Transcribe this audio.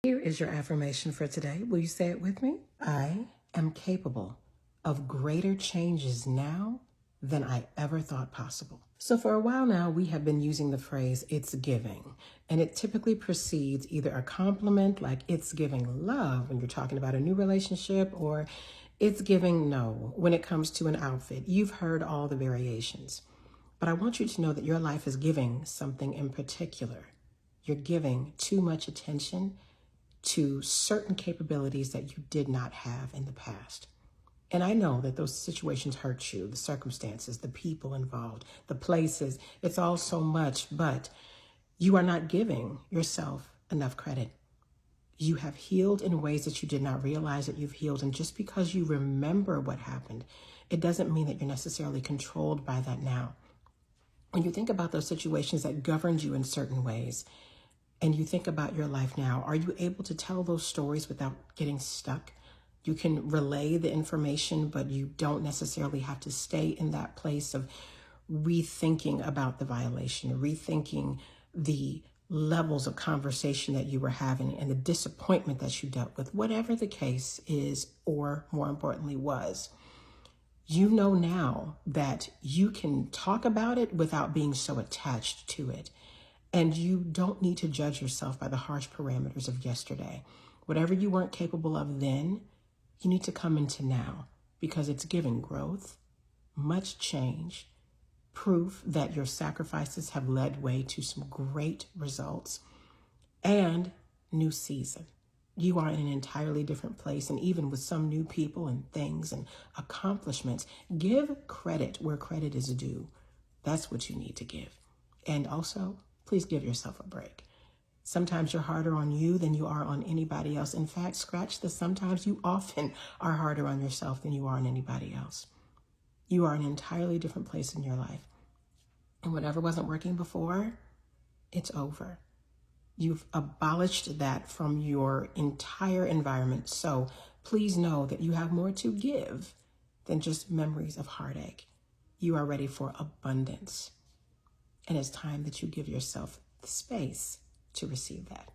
Here is your affirmation for today. Will you say it with me? I am capable of greater changes now than I ever thought possible. So for a while now, we have been using the phrase, it's giving, and it typically precedes either a compliment, like it's giving love when you're talking about a new relationship, or it's giving no when it comes to an outfit. You've heard all the variations, but I want you to know that your life is giving something in particular. You're giving too much attention to certain capabilities that you did not have in the past. And I know that those situations hurt you, the circumstances, the people involved, the places, it's all so much, but you are not giving yourself enough credit. You have healed in ways that you did not realize that you've healed. And just because you remember what happened, it doesn't mean that you're necessarily controlled by that now. When you think about those situations that governed you in certain ways, and you think about your life now, are you able to tell those stories without getting stuck? You can relay the information, but you don't necessarily have to stay in that place of rethinking about the violation, rethinking the levels of conversation that you were having and the disappointment that you dealt with, whatever the case is, or more importantly was. You know now that you can talk about it without being so attached to it. And you don't need to judge yourself by the harsh parameters of yesterday. Whatever you weren't capable of then, you need to come into now, because it's giving growth, much change, proof that your sacrifices have led way to some great results, and new season. You are in an entirely different place, and even with some new people and things and accomplishments, give credit where credit is due. That's what you need to give. And also, please give yourself a break. Sometimes you're harder on you than you are on anybody else. In fact, scratch the sometimes, you often are harder on yourself than you are on anybody else. You are in an entirely different place in your life. And whatever wasn't working before, it's over. You've abolished that from your entire environment. So please know that you have more to give than just memories of heartache. You are ready for abundance. And it's time that you give yourself the space to receive that.